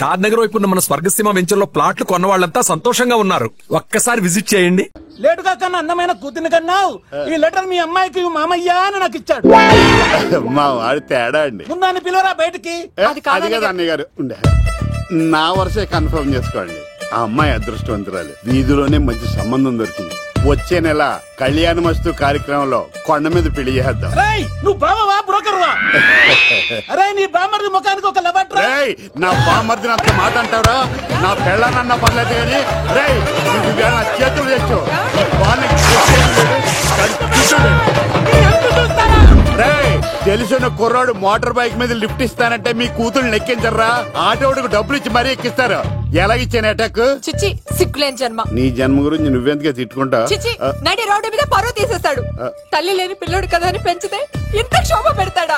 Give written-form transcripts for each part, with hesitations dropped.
షాద్ నగర్ వైపు ఉన్న మన స్వర్గసీమ వెంచర్ లో ప్లాట్లు కొన్న వాళ్ళంతా సంతోషంగా ఉన్నారు. ఒక్కసారి విజిట్ చేయండి. లేటుగా కన్నా అందమైన కూతుర్ని కన్నావు. ఈ లెటర్ మీ అమ్మాయికి మామయ్య అని నాకు ఇచ్చాడు. మా వాడి తేడా అండి. ముందాన్ని పిలవరా బయటికి. అది కదా అన్నయ్య గారు ఉండే నా వరుసే కన్ఫర్మ్ చేసుకోండి. ఆ అమ్మాయి అదృష్టవంతురాలు. వీధిలోనే మంచి సంబంధం దొరికింది. వచ్చే నెల కళ్యాణమస్తు కార్యక్రమంలో కొండ మీద పెళ్లి చేద్దాం. నువ్వు బావవా బ్రోకర్వా? అరే నీ బామర్ది ముఖానికి ఒక లబట్రా. నా బామర్దిని అంత మాట అంటారా? నా పెళ్ళనన్నా పర్లేదు కానీ నా చేతులు తెచ్చు. తెలిసిన కుర్రాడు మోటార్ బైక్ మీద లిఫ్ట్ ఇస్తానంటే మీ కూతురు ఎక్కించరా? ఆటోడికి డబ్బులు ఇచ్చి మరీ ఎక్కిస్తారు. ఎలాగిచ్చాను అటాక్? చిచ్చి సిగ్గులేని జన్మ. నీ జన్మ గురించి నువ్వెందుకే తిట్టుకుంటా? చిచ్చి నడి రోడ్డు మీద పరువు తీసేస్తాడు. తల్లి లేని పిల్లడు కదా అని పెంచితే ఇంత క్షోభ పెడతాడా?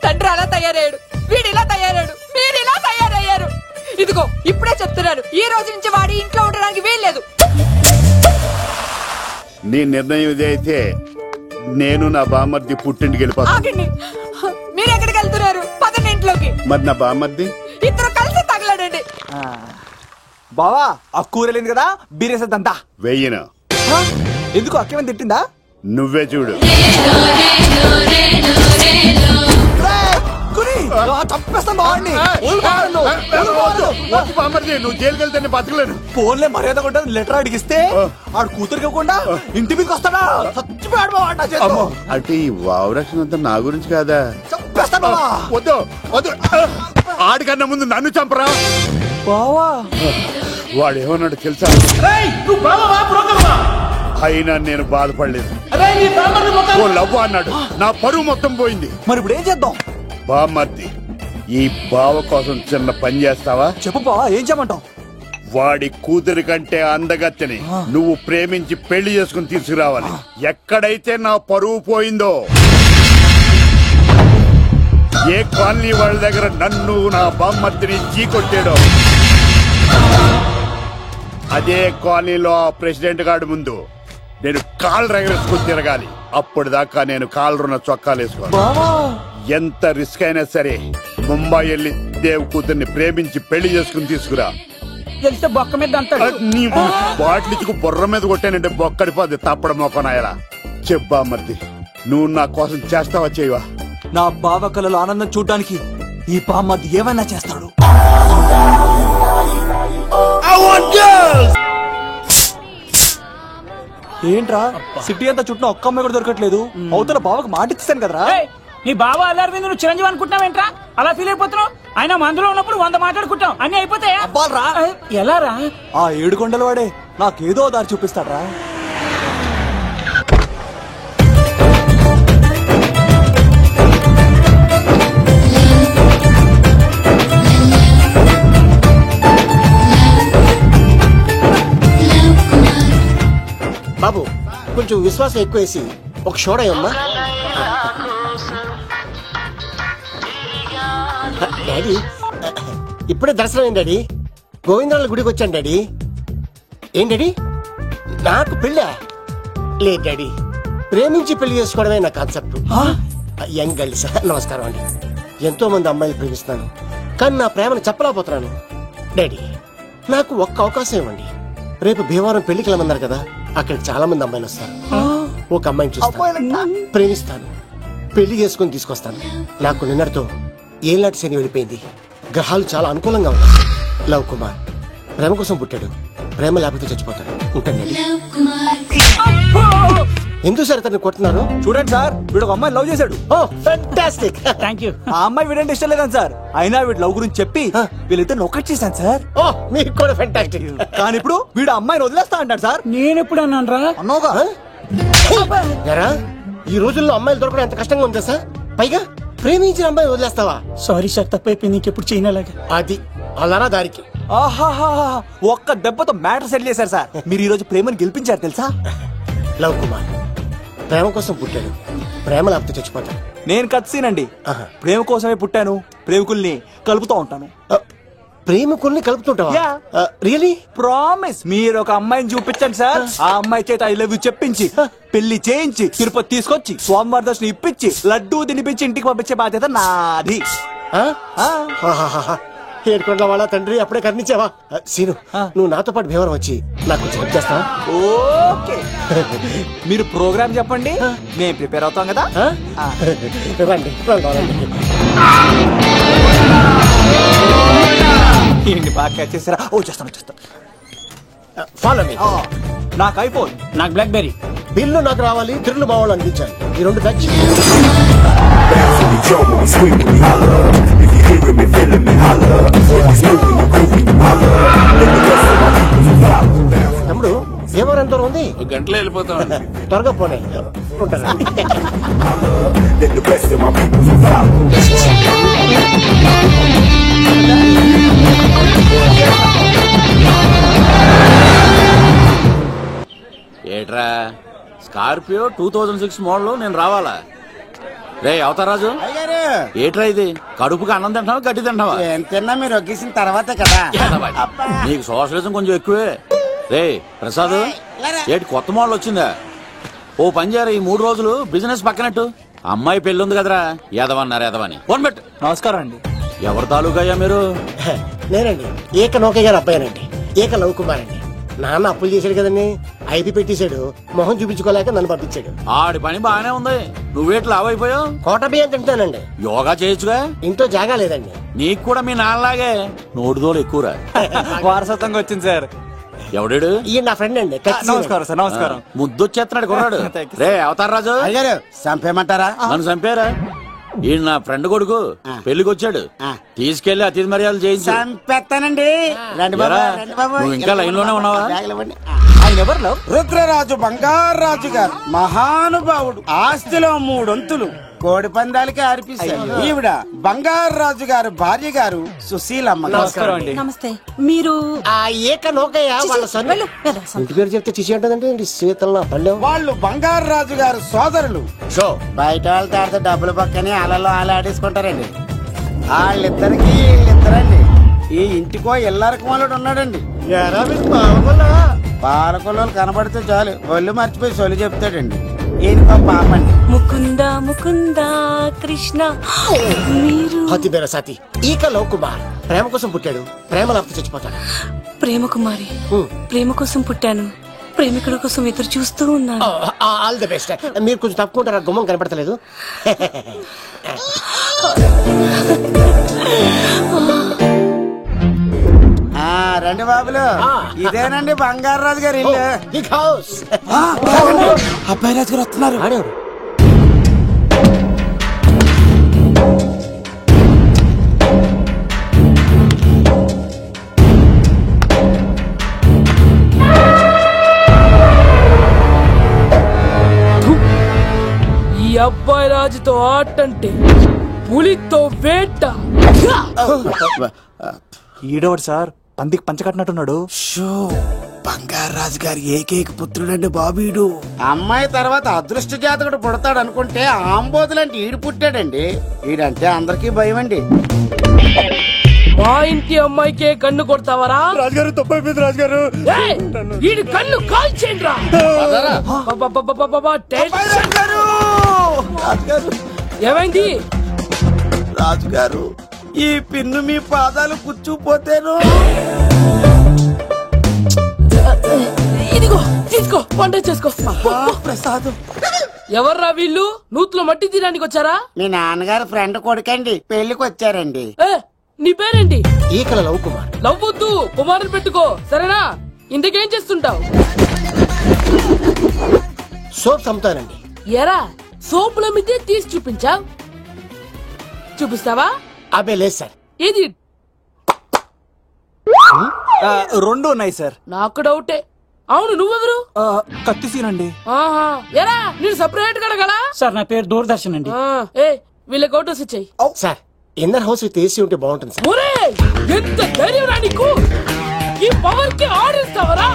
తండ్రి అలా తయారయ్యాడు, వీడు ఇలా తయారయ్యాడు, మీరు ఇలా తయారయ్యారు. ఇదిగో ఇప్పుడే చెప్తున్నాను, ఈ రోజు నుంచి వాడి ఇంట్లో ఉండడానికి వీల్లేదు. నీ నిర్ణయం ఇదే అయితే నేను నా బామర్ది పుట్టింటికి వెళ్ళిపోతాను. మీరు ఎక్కడికి వెళ్తున్నారు? పదండి ఇంట్లోకి. మరి నా బామర్ది? ఇద్దరు కలిసి తగలడండి. బావా ఆ కూరలేదు కదా బీరేసంతా వెయ్యను. ఎందుకు అక్కేమని తిట్టిందా? నువ్వే చూడు. నువ్వు జైలుకి వెళ్తే బతకలేను. ఫోన్లే మర్యాద కూడా లెటర్ అడిగిస్తే ఆడు కూతురికి ఇవ్వకుండా ఇంటి మీదకి వస్తాడా? చచ్చిపోయాడు. అంటే ఈ వావరక్షణ అంతా నా గురించి కాదా? చంపేస్తాను. వద్దు వద్దు, ఆడికన్నా ముందు నన్ను చంపరా. బావా వాడు ఏమన్నాడు తెలుసా? అయినా నేను బాధపడలేదు. ఓ లవ్ అన్నాడు. నా పరువు మొత్తం పోయింది. మరి ఇప్పుడు ఏం చేద్దాం? బామ్మర్ది, ఈ బావ కోసం చిన్న పని చేస్తావా? చెప్పు బావా, ఏం చేయమంటావు? వాడి కూతురి కంటే అందగత్తెని నువ్వు ప్రేమించి పెళ్లి చేసుకుని తీసుకురావాలి. ఎక్కడైతే నా పరువు పోయిందో, ఏ కాలనీ వాళ్ళ దగ్గర నన్ను నా బామ్మర్దిని చీకొట్టాడో, అదే కాలనీలో ఆ ప్రెసిడెంట్ గారి ముందు నేను కాళ్ళు రగరేసుకుని తిరగాలి. అప్పుడు దాకా నేను కాళ్ళరున్న చొక్కాలు వేసుకోవాలి. ఎంత రిస్క్ అయినా సరే ముంబై వెళ్ళి దేవ్ కూతుర్ని ప్రేమించి పెళ్లి చేసుకుని తీసుకురా. బొక్క మీద బాటిలిచ్చుకు బుర్ర మీద కొట్టానంటే బొక్కడిపోద్ది. తప్పడ మొక్కనాయలా. చెప్పా మర్ది, నువ్వు నా కోసం చేస్తావా చేయవా? నా బావ కళలో ఆనందం చూడడానికి ఈ బామ్మర్ది ఏమైనా చేస్తాడు. ఏంట్రా సిటీ అంతా చుట్టూ ఒక్క అమ్మాయి కూడా దొరకట్లేదు. అవతల బావకు మాట ఇచ్చాను కదరా. నీ బావ అల్లారి మీద నువ్వు చిరంజీవి అనుకుంటున్నావేంట్రా? అలా ఫీల్ అయిపోతున్నావు. ఆయన మందులో ఉన్నప్పుడు 100 మాట్లాడుకుంటాం, అన్ని అయిపోతాయా? ఎలా రా? ఆ 7 కొండల వాడే నాకేదో దారి చూపిస్తాడ్రా. బాబు కొంచెం విశ్వాసం ఎక్కువేసి ఒక షోడయమ్మా. డాడీ ఇప్పుడే దర్శనం ఏంటి డాడీ? గోవిందరాల గుడికి వచ్చాను డాడీ. ఏం డాడీ నాకు పెళ్ళా? లేదు డాడీ, ప్రేమించి పెళ్లి చేసుకోవడమే నా కాన్సెప్ట్. యంగ్ గర్ల్స్ నమస్కారం అండి. ఎంతో మంది అమ్మాయిలు ప్రేమిస్తున్నాను, కానీ నా ప్రేమను చెప్పలేకపోతున్నాను. డాడీ నాకు ఒక్క అవకాశం ఇవ్వండి. రేపు భీమవరం పెళ్లికి వెళ్ళమన్నారు కదా, అక్కడికి చాలా మంది అమ్మాయిలు వస్తారు. ఒక అమ్మాయిని చూస్తాను, ప్రేమిస్తాను, పెళ్లి చేసుకుని తీసుకొస్తాను. నాకు నిన్నటితో ఏలాంటి శని వెళ్ళిపోయింది. గ్రహాలు చాలా అనుకూలంగా ఉన్నాయి. లవ్ కుమార్ ప్రేమ కోసం పుట్టాడు, ప్రేమ లేకపోతే చచ్చిపోతాడు. ఉంటానండి. ఎందుకు సార్ తను కొట్టున్నారు? చూడండి సార్, వీడు ఒక అమ్మాయి లవ్ చేశాడు. ఫ్యాంటాస్టిక్. థాంక్యూ. ఆ అమ్మాయి వీడంటే ఇష్టం లేదని సార్, అయినా వీడు లవ్ గురించి చెప్పి వీళ్ళిద్దరు ఒకటి చేశాను సార్. మీకు కూడా ఫ్యాంటాస్టిక్. కానీ ఇప్పుడు వీడు అమ్మాయిని వదిలేస్తా అంటాడు సార్. నేను ఎప్పుడు అన్నాను రా? అన్నోగా. ఈ రోజుల్లో అమ్మాయిలు దొరకడం ఎంత కష్టంగా ఉందా సార్? పైగా ప్రేమించిన అమ్మాయి వదిలేస్తావా? సారీ సార్, తప్పైపోయింది. ఇంకెప్పుడు చేయనలాగా. అది అలారా దారికి. ఆహాహా, ఒక్క దెబ్బతో మ్యాటర్ సెటిల్ చేశారు సార్. మీరు ఈ రోజు ప్రేమను గెలిపించారు తెలుసా? లవ్ కుమార్ ప్రేమ కోసం పుట్టాడు, ప్రేమ లేకపోతే చచ్చిపోతాడు. నేను కత్సీనండి. ప్రేమ కోసమే పుట్టాను, ప్రేమికుల్ని కలుపుతూ ఉంటాను. ప్రేమికుల్ని కలుపుతుంటావా? రియలీ? ప్రామిస్. మీరు ఒక అమ్మాయిని చూపించండి సార్, ఆ అమ్మాయి చేత ఐ లవ్ యూ చెప్పించి పెళ్లి చేయించి తిరుపతి తీసుకొచ్చి స్వామివారి దర్శనం ఇప్పించి లడ్డూ తినిపించి ఇంటికి పంపించే బాధ్యత నాది. ఏడుకొండల వాళ్ళ తండ్రి అప్పుడే కర్ణించావా? సీను, నువ్వు నాతో పాటు భీవరం వచ్చి నాకు కొంచెం హెల్ప్ చేస్తావా? ఓకే, మీరు ప్రోగ్రామ్ చెప్పండి, మేము ప్రిపేర్ అవుతాం కదా. రండి, రండి. ఏంటి బాగా క్యాచ్ చేస్తారా? ఓ చేస్తాను. Follow me. నాకు ఐఫోన్, నాకు బ్లాక్ బెర్రీ. బిల్లు నాకు రావాలి, తిరులు మా వాళ్ళు అందించాలి. ఈ రెండు ఖర్చు. తమ్ముడు భీమవరం ఎంత దూరం ఉంది? గంటలో వెళ్ళిపోతాం. త్వరగా పోనీ. ఉంటాను. ఏట్రా స్కార్పియో 2006 మోడల్ నేను రావాలా? రే అవతారాజు, ఏట్రా ఇది? కడుపుకి అన్నం తింటావా గడ్డి తింటావా? తిన్నా మీరు ఒగ్గేసిన తర్వాతే కదా. నీకు సోషలిజం కొంచెం ఎక్కువే. రే ప్రసాద్, ఏటి కొత్త మోడల్ వచ్చిందా? ఓ పని చేయరా, ఈ 3 రోజులు బిజినెస్ పక్కనట్టు. అమ్మాయి పెళ్లి ఉంది కదరా, ఎదవన్నారు ఎదవని ఫోన్ పెట్టు. నమస్కారం అండి. ఎవరి తాలూకయ్యా మీరు? నేనండి, ఏక నౌకయ్య గారు అబ్బాయినండి. ఏక లవ్ కుమార్ అండి. నాన్న అప్పులు చేశాడు కదండి, ఐపీ పెట్టేశాడు. మొహం చూపించుకోలేక నన్ను పంపించాడు. ఆడి పని బాగానే ఉంది, నువ్వేట్లు లావైపోయావు. కోట బియ్యం తింటానండి. యోగా చేయొచ్చుగా. ఇంట్లో జాగా లేదండి. నీకు కూడా మీ నాన్నలాగే నోటిదోలు ఎక్కువరా. వారసత్వంగా వచ్చింది సార్. ఎవడాడు? ఈయన నా ఫ్రెండ్ అండి. నమస్కారం సార్. నమస్కారం. ముద్దొచ్చేస్తున్నాడు కొన్నాడు. రే అవతారరాజు, అయ్యారు చంపేయమంటారా? నన్ను చంపారా? ఈయన నా ఫ్రెండ్ కొడుకు పెళ్లికి వచ్చాడు, తీసుకెళ్లి అతిథి మర్యాదలు చేయించు. చంపేస్తానండి. రండి బాబు, ఎరా, రండి బాబు. నువ్వు ఇంకా లైన్ లోనే ఉన్నావా? ఆయన ఎవరు? రుద్రరాజు బంగారాజు గారు మహానుభావుడు. ఆస్తిలో 3 వంతులు కోడి పందాలకి అర్పిస్తారు. ఈవిడ బంగారాజు గారు భార్య గారు సుశీలమ్మ. నమస్కారం అండి. నమస్తే. మీరు ఆ ఏక నౌకయ్య వాళ్ళ సన్. ఇంటి పేరు చెప్తే చిచి ఉంటదండి. శీతల పల్లెం. వాళ్ళు బంగారాజు గారు సోదరులు. షో బయట వాళ్ళతో ఆడితే డబ్బులు పక్కనే అలలో ఆడేసుకుంటారండి. వాళ్ళిద్దరికి వీళ్ళిద్దరండి. ఈ ఇంటికో ఇల్లరకం వాళ్ళడు ఉన్నాడండి. పాలకొల్లు కనబడితే చాలు ఒళ్ళు మర్చిపోయి సొలి చెప్తాడండి. ఈయన పాపండి. ముకుంద ముకుంద కృష్ణ. మీరు హతి బేర సాతి. ఈక లవ్ కుమార్ ప్రేమ కోసం పుట్టాడు, ప్రేమ లేకపోతే చచ్చిపోతాడు. ప్రేమ కుమారి. ప్రేమ కోసం పుట్టాను, ప్రేమికుల కోసం ఎదురు చూస్తూ ఉన్నాను. All the best. మీరు కొంచెం తప్పుకుంటారా? గుమ్మం కనపడతలేదు. రండి బాబులు, ఇదేనండి బంగారాజు గారు ఇల్లు. Big house. అబ్బాయి రాజు గారు వస్తున్నారు. ఈ అబ్బాయి రాజుతో ఆటంటే పులితో వేట. ఈడోడు సార్, పందికి పంచకట్టినట్టున్నాడు. బంగారాజు గారి ఏకైక పుత్రుడండి బాబీడు. అమ్మాయి తర్వాత అదృష్ట జాతకుడు పుడతాడు అనుకుంటే ఆంబోతులంటే ఈడు పుట్టాడండి. ఈడంటే అందరికీ భయం అండి. మా ఇంటి అమ్మాయికే కన్ను కొడతావరా? రాజుగారు తప్పైపోయింది రాజుగారు. వీడి కన్ను కాల్చేయండి రా. ఏమైంది రాజుగారు? ఈ పిన్ను మీ పాదాలు కూర్చుపోతేను. ఇదిగో తీసుకో, వంట చేసుకో. ప్రసాదం. ఎవర్రా వీళ్ళు? నూతులో మట్టి తీయడానికి వచ్చారా? మీ నాన్నగారు ఫ్రెండ్ కొడుకండి, పెళ్లికి వచ్చారండి. నీ పేరేంటి? ఈకల లవ్ కుమార్. నవ్వొద్దు, కుమారుని పెట్టుకో సరేనా? ఇంతకేం చేస్తుంటావు? సోప్స్ అమ్ముతానండి. ఎరా సోపుల మీద తీసి చూపించావు, చూపిస్తావా? అబ్బే లేదు సార్. ఏది? 2 ఉన్నాయి సార్. నాకు డౌటే. అవును, నువ్వెవరు? కత్తిసీనండి. ఆహా, ఎరా నేను సపరేట్ కడగలా? సార్ నా పేరు దూరదర్శన్ అండి. ఏ వీళ్ళకి అవుటోస్ ఇచ్చాయి. Sir inner house with AC ఉంటే బాగుంటుంది సార్. ఒరే ఎంత ధైర్యం రా నీకు! ఈ పవర్ కి ఆడిస్తావరా?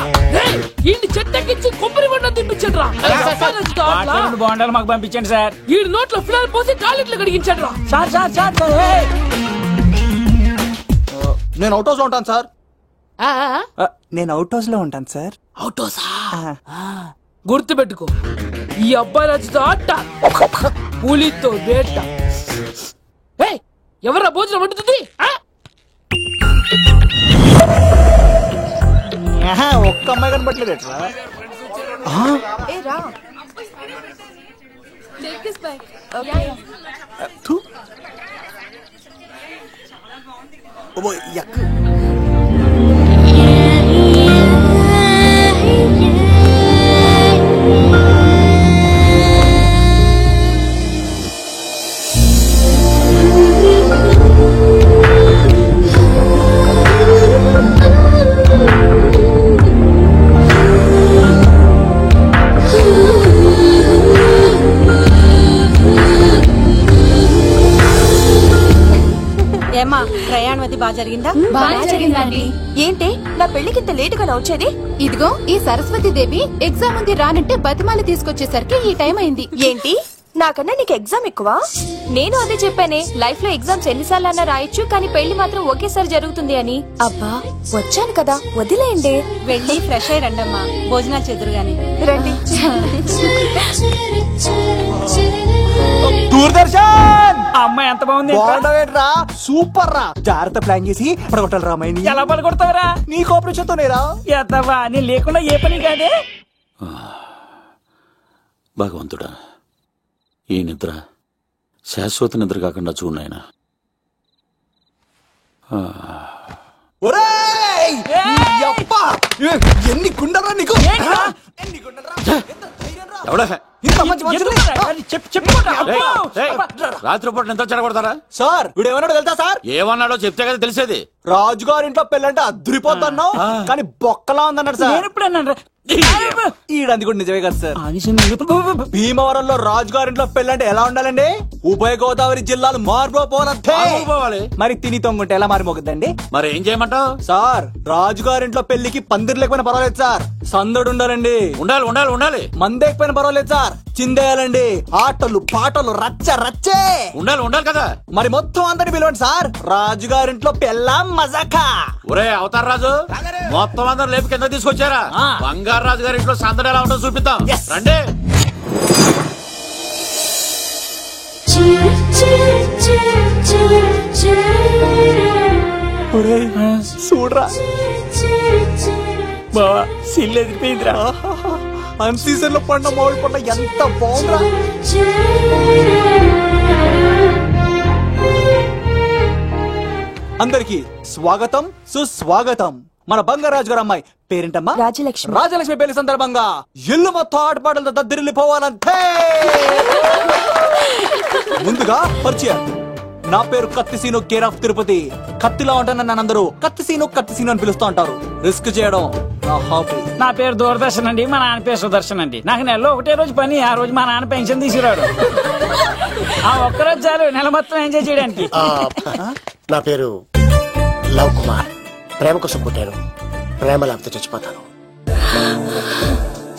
ఈ చెట్టెక్కించి కొబ్బరి బండ తినిపించండి రా. బాండాలు మాకు పంపించండి సార్. ఈ నోట్లో ఫిల్టర్ పోసి టాయిలెట్లు కడిగించండి రా. సార్ సార్ సార్ నేను అవుట్ హౌస్ లో ఉంటాను సార్. ఆ, నేను అవుట్ హౌస్ లో ఉంటాను సార్. అవుటోసా? గుర్తు పెట్టుకో, ఈ అబ్బాయి రాజుతో ఆట, పులితో వేట. ఎవరా భోజనం వండుతుంది? ఒక్క అమ్మాయి కనపట్లేదు ఎట్లా ఏ రా టేక్ దిస్ బైక్ ఏమా ప్రయాణం అది బాగా జరిగిందా? బాగా జరిగిందండి. ఏంటి నా పెళ్లికి ఇంత లేటుగా వచ్చేది? ఇదిగో ఈ సరస్వతి దేవి ఎగ్జామ్ ఉంది రానంటే బతిమాలి తీసుకొచ్చేసరికి ఈ టైం అయింది. ఏంటి నాకన్నా నీకు ఎగ్జామ్ ఎక్కువ? నేను అదే చెప్పానే, లైఫ్ లో ఎగ్జామ్స్ ఎన్నిసార్లు అన్నా రాయొచ్చు, కానీ పెళ్లి మాత్రం ఒకేసారి జరుగుతుంది అని. అబ్బా వచ్చాను కదా వదిలేయండి. వెళ్ళి ఫ్రెష్ అయ్యి రండమ్మా, భోజనాలు చెదురు గాని రండి. దూరదర్శన్ అమ్మాయి ఎంత బాగుంది. బాగుండవేట్రా, సూపర్ రా. జాగ్రత్త ప్లాన్ చేసి పడగొట్టాలి రామాయణి. ఎలా పడగొడతావరా? నీ కోఆపరేషన్ తోనేరా. ఎత్తవా నీ లేకుండా ఏ పని కాదే. భగవంతుడా, ఈ నిద్ర శాశ్వత నిద్ర కాకుండా చూడాయన. ఎన్ని గుండెలరా నీకు? ఎవడా చెప్పు. రాత్రిపూట నిద్ర చెడగొడతారా? సార్ వీడు ఏమన్నాడు తెలుసా సార్? ఏమన్నాడో చెప్తే కదా తెలిసేది. రాజుగారింట్లో పెళ్ళంటే అద్దరిపోతున్నావు, కానీ బొక్కలా ఉందన్నాడు సార్. నేను ఇప్పుడు అన్నాను ఈడంది కూడా నిజమే కదా సార్. భీమవరంలో రాజుగారింట్లో పెళ్ళంటే ఎలా ఉండాలండి? ఉభయ గోదావరి జిల్లాలు మారిపోవాలి. మరి తిని తొంగుంటే ఎలా మారిపోతుందండి? మరి ఏం చేయమంటావు? సార్ రాజుగారింట్లో పెళ్లికి పందిరి లేకపోయినా పర్వాలేదు సార్, సందడు ఉండాలండి. ఉండాలి ఉండాలి ఉండాలి. మందేకపోయినా పర్వాలేదు సార్, చిందేయాలండి. ఆటలు పాటలు రచ్చ రచ్చే ఉండాలి ఉండాలి కదా. మరి మొత్తం అందరిని పిలవండి సార్, రాజుగారింట్లో పెళ్ళాం మజాకా. ఒరే అవతార్ రాజు, మొత్తం అందరు లేపు కింద తీసుకొచ్చారా? బంగారు రాజు గారి ఇంట్లో సందడి ఎలా ఉంటుందో చూపిద్దాం రండి. చూడరా బావా సిల్లు ఎదిరిపోయిందిరా. అన్ సీజన్ లో పండ మామిడి పంట ఎంత బాగుందిరా. అందరికి స్వాగతం సుస్వాగతం. మన బంగారాజు గారు అమ్మాయి పేరేంటమ్మా? రాజలక్ష్మి. రాజలక్ష్మి పెళ్లి సందర్భంగా ఇల్లు మొత్తం ఆటపాటలతో దద్దరిల్లిపోవాలంటే ముందుగా పరిచయం. నా పేరు కత్తిసీను, కేర్ ఆఫ్ తిరుపతి. కత్తిలా ఉంటాను నన్ను అందరూ కత్తిసీను కత్తిసీను అని పిలుస్తూ ఉంటారు. రిస్క్ చేయడం నా హాబీ. నా పేరు దూరదర్శన్ అండి, మా నాన్న పేరు సుదర్శన్ అండి. నాకు నెలలో ఒకటే రోజు పని, ఆ రోజు మా నాన్న పెన్షన్ తీసుకురాడు. ఆ ఒక్కరోజు చాలు నెల మొత్తం ఎంజాయ్ చేయడానికి. నా పేరు లవ్ కుమార్. ప్రేమ కోసం పుట్టాను, ప్రేమ లేకపోతే చచ్చిపోతాను.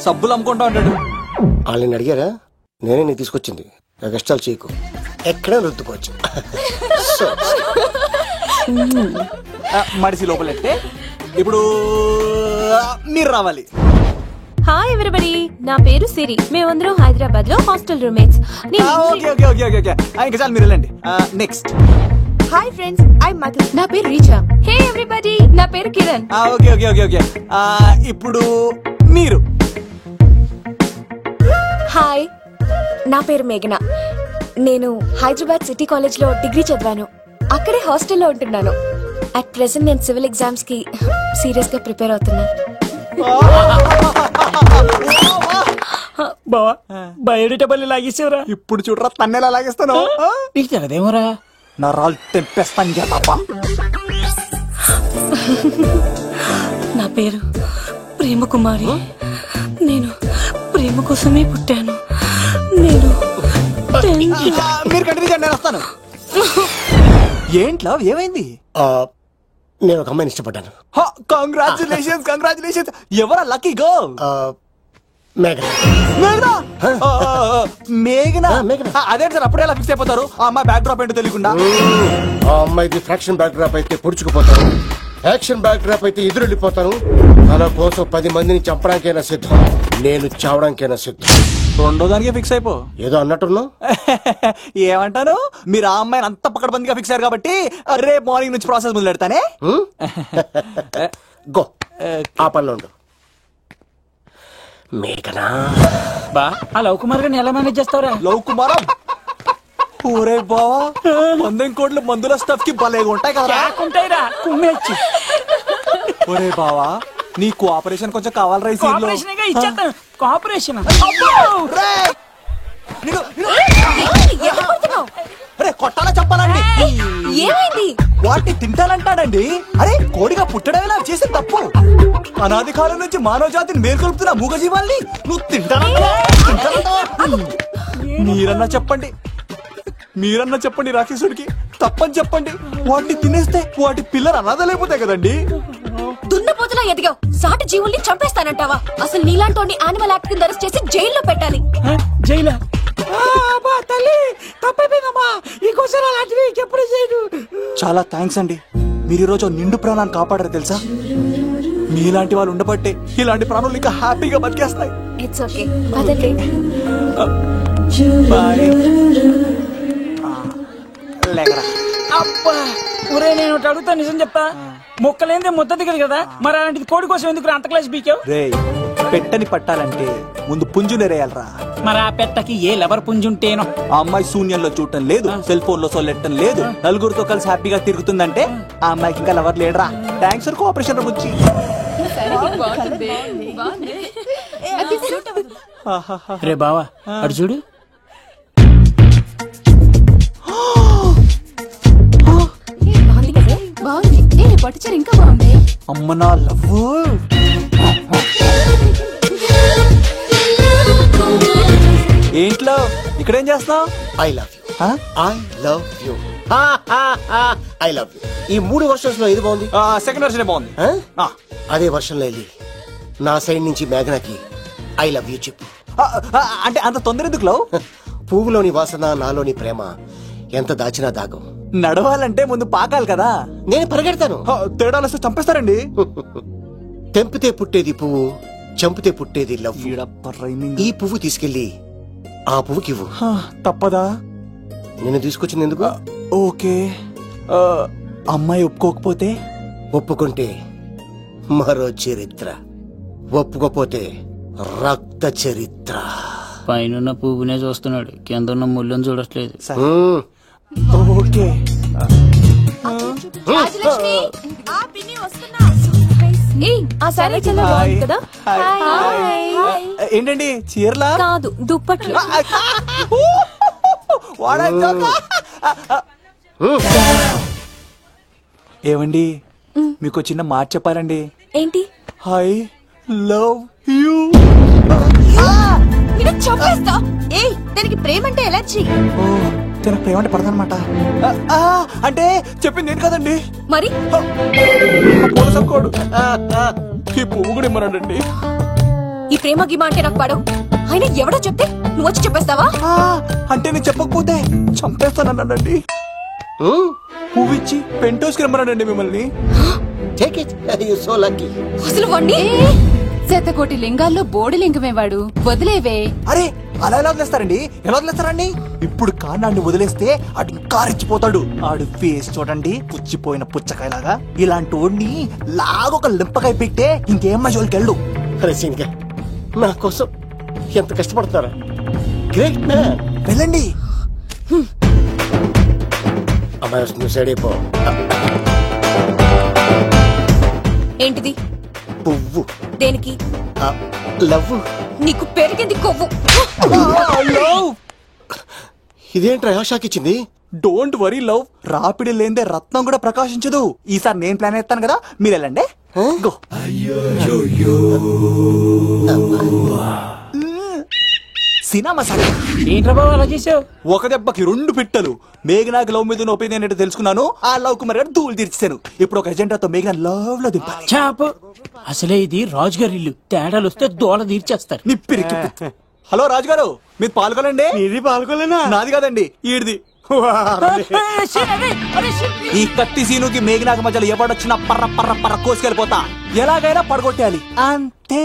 సబ్బులు అమ్ముకుంటా ఉంటాడు. వాళ్ళని అడిగారా? నేనే నీకు తీసుకొచ్చింది. కష్టాలు చేయకు, ఎక్కడ రుద్దుకోవచ్చు. మడిసి లోపలెట్టే ఇప్పుడు మీరు రావాలి. హాయ్ ఎవ్రీబడి, నా పేరు సిరి. మేమందరం హైదరాబాద్ లో హాస్టల్ రూమ్మేట్స్. ఇంకా చాలు, మీరు వెళ్ళండి. Next. Hi friends, I Madhu. నా పేరు రీచా. హే ఎవ్రీబడి, నా పేరు కిరణ్. ఓకే. ఇప్పుడు మీరు. హాయ్, నా పేరు మేఘన. నేను హైదరాబాద్ సిటీ కాలేజ్ లో డిగ్రీ చదివాను. అక్కడే హాస్టల్లో ఉంటున్నాను. అట్ ప్రెసెంట్ నేను సివిల్ ఎగ్జామ్స్ కి సీరియస్ గా ప్రిపేర్ అవుతున్నా. బావా బయోడేటా బల్లి లాగేసేవరా. ఇప్పుడు చూడరా తన్నెలా లాగేస్తాను. నీకు తెగదేమోరా. నా రాళ్ళు తెంపేస్తాను చెప్పా. నా పేరు ప్రేమ కుమారి. నేను ప్రేమ కోసమే పుట్టాను. నేను మీరు కంటిన్యూ చేయండి, నేను వస్తాను. ఏంట్లో ఏమైంది? నేను ఒక అమ్మాయిని ఇష్టపడ్డాను. కంగ్రాచులేషన్స్. ఎవరా లక్కీ గర్ల్? మేఘనా. అదే సార్, అప్పుడే ఎలా ఫిక్స్ అయిపోతారు? ఆ అమ్మాయి బ్యాక్ డ్రాప్ ఏంటో తెలియకుండా. ఆ అమ్మాయిది ఫ్రాక్షన్ బ్యాక్ డ్రాప్ అయితే పొడుచుకుపోతాను, యాక్షన్ బ్యాక్ డ్రాప్ అయితే ఎదురెళ్ళిపోతాను. తన కోసం 10 మందిని చంపడానికైనా సిద్ధం, నేను చావడానికైనా సిద్ధం. రెండో దానికి ఫిక్స్ అయిపో. ఏదో అన్నట్టున్నావు. ఏమంటాను, మీరు ఆ అమ్మాయిని అంత పకడ్బందీగా ఫిక్స్ అయ్యారు కాబట్టి రేపు మార్నింగ్ నుంచి ప్రాసెస్ మొదలు పెడతానే. గో, ఆ పనిలో ఉండు. మేఘనా బా ఆ లవ్ కుమార్ గారిని ఎలా మేనేజ్ చేస్తావురా? లవ్ కుమారం ఊరే బావా 100 కోట్ల మందుల స్టఫ్ కి భలేగా ఉంటాయి కదా. ఉంటాయిరా కుమ్మేచ్చి. ఒరే బావా నీ కోఆపరేషన్ కొంచెం కావాలరా ఈ సీన్ లో. కోఆపరేషన్ ఇచ్చేస్తాను. కోఆపరేషన్ అరే కొట్టాలా చెప్పాలండి. ఏమైంది? వాటిని తింటానంటాడండి. అరే కోడిగా పుట్టడమేలా చేసే తప్పు. అనాది కాలం నుంచి మానవ జాతిని మేల్కొల్పుతున్న మూగజీవాల్ని నువ్వు తింటానంటావా? మీరన్నా చెప్పండి రాక్షసుడికి తప్పని చెప్పండి. వాటిని తినేస్తే వాటి పిల్లలు అనాథలైపోతాయి కదండి. దున్నపోతులా ఎదిగావు, సాటి జీవుల్ని చంపేస్తానంటావా? అసలు నీలాంటి యానిమల్ యాక్ట్ కింద అరెస్ట్ చేసి జైల్లో పెట్టాలి. జైలా? తల్లి తప్పైపోయిందమ్మా, ఇంకోసారి అలాంటివి ఎప్పుడు చేయడు. చాలా థ్యాంక్స్ అండి, మీరు ఈరోజు నిండు ప్రాణాన్ని కాపాడారు తెలుసా. మీలాంటి వాళ్ళు ఉండబట్టే ఇలాంటి ప్రాణులు ఇంకా హ్యాపీగా బతికేస్తాయి. ఇట్స్ ఓకే, పదండి. అబ్బా ఒరే నేను ఒకటి అడుగుతా, నిజం చెప్తా. మొక్కలేందే ముద్ద దిగదు కదా, మరి అలాంటిది కోడి కోసం ఎందుకు అంత క్లాస్ బీకావు? రే పెట్టని పట్టాలంటే ముందు పుంజునేరేయాలరా. మరి ఆ పెట్టకి ఏ లవర్ పుంజుంటేనో. ఆ అమ్మాయి శూన్యంలో చూడటం లేదు, సెల్ ఫోన్ లో సొల్లెట్టడం లేదు, నలుగురితో కలిసి హ్యాపీగా తిరుగుతుందంటే ఆ అమ్మాయికి ఇంకా లవర్ లేడరా. థ్యాంక్స్ ఫర్ కోఆపరేషన్ బుచ్చి. రే బావా అడు చూడు. పట్టుచారు ఇంకా బాగుంది. అమ్మ నా లవ్. ఏంట్లో ఇక్కడేం చేస్తావు? I love you. I love you. I love you. ఈ 3 వర్షన్స్ లో ఏది బాగుంది? సెకండ్ వర్షన్ బాగుంది. అదే వర్షంలో వెళ్ళి నా సైడ్ నుంచి మేఘనాకి ఐ లవ్ యూ చెప్పు. అంటే అంత తొందర ఎందుకు లవ్? పువ్వులోని వాసన నాలోని ప్రేమ ఎంత దాచినా దాగం. నడవాలంటే ముందు పాకాలి కదా. నేను పరిగెడతాను. తేడాలు వస్తే చంపేస్తారండి. తెంపితే పుట్టేది పువ్వు, చంపితే పుట్టేది లవ్. ఈ పువ్వు తీసుకెళ్లి ఆ పువ్వుకి ఇవ్వు. తప్పదా? నేను తీసుకొచ్చింది ఎందుకు? ఓకే. అమ్మాయి ఒప్పుకోకపోతే? ఒప్పుకుంటే మరో చరిత్ర, ఒప్పుకోపోతే రక్త చరిత్ర. పైన పువ్వునే చూస్తున్నాడు, కింద ఉన్న ముళ్ళని చూడట్లేదు. ఓకే. ఏంటండి చీరలా? కాదు, దుప్పట్లు. ఏమండి మీకు చిన్న మాట చెప్పాలండి. ఏంటి? I love you. చంపేస్తా. ఏయ్, దానికి ప్రేమ అంటే ఎలర్జీ. తన ప్రేమ అంటే పడదనమాట. అంటే చెప్పింది ఏంటి కదండి. మరి ఈ పువ్వు కూడా ఇమ్మనండి. ఈ ప్రేమ గిమ అంటే నాకు పడవు. అయినా ఎవడో చెప్తే నువ్వు వచ్చి చెప్పేస్తావా? అంటే నేను చెప్పకపోతే చంపేస్తానండి. పువ్వు ఇచ్చి పెంటోస్కి రమ్మనండి మిమ్మల్ని. అసలు వాణ్ణి శతకోటి లింగాల్లో బోడి లింగమే వాడు, వదిలేవే. అరే అలా ఎలా వదిలేస్తారండి? ఎలా వదిలేస్తారండి? ఇప్పుడు కాన్నాడిని వదిలేస్తే అటు ఇంకా రెచ్చిపోతాడు. ఆడు ఫేస్ చూడండి, పుచ్చిపోయిన పుచ్చకాయలాగా. ఇలాంటి వాడిని లాగొక లింపకాయ పెట్టే ఇంకేం మజోలికి వెళ్ళు. అరే సీన్గా నా కోసం ఎంత కష్టపడతారా? Great man. వెళ్ళండి. అమ్మాయి వస్తుంది, సైడ్ అయిపో. ఏంటిది? పువ్వు. దేనికి? లవ్. నీకు పెరిగింది కొవ్వు. ఇదేంట్రా షాక్ ఇచ్చింది? డోంట్ వరీ లవ్, రాపిడి లేదే రత్నం కూడా ప్రకాశించదు. ఈసారి నేను ప్లాన్ ఎత్తాను కదా, మీరు వెళ్ళండి. గో. సినిమా సార్ ఏంట్రా బాబు అలా చేసావు? ఒక దెబ్బకి 2 పిట్టలు. మేఘనాకి లవ్ మీద ఒపీనియన్ ఏంటో తెలుసుకున్నాను. ఆ లవ్ కుమార్ గారు ధూళి తీర్చాను. ఇప్పుడు ఒక ఎజెండాతో మేఘనా లవ్ లో దింపాలి. చాపు. అసలే ఇది రాజుగారి ఇల్లు, తేడాలు వస్తే దోళ తీర్చేస్తారు. నిప్పిరికి. హలో రాజుగారు, మీరు పాల్గొనండి. ఇది పాల్గొలేనా? నాది కాదండి, ఈడిది. ఈ కత్తి సీనుకి మేఘనాకి మధ్యలో ఎవడొచ్చినా పర్ర పర్ర పర్ర కోసుకెళ్ళిపోతా. ఎలాగైనా పడగొట్టాలి అంతే.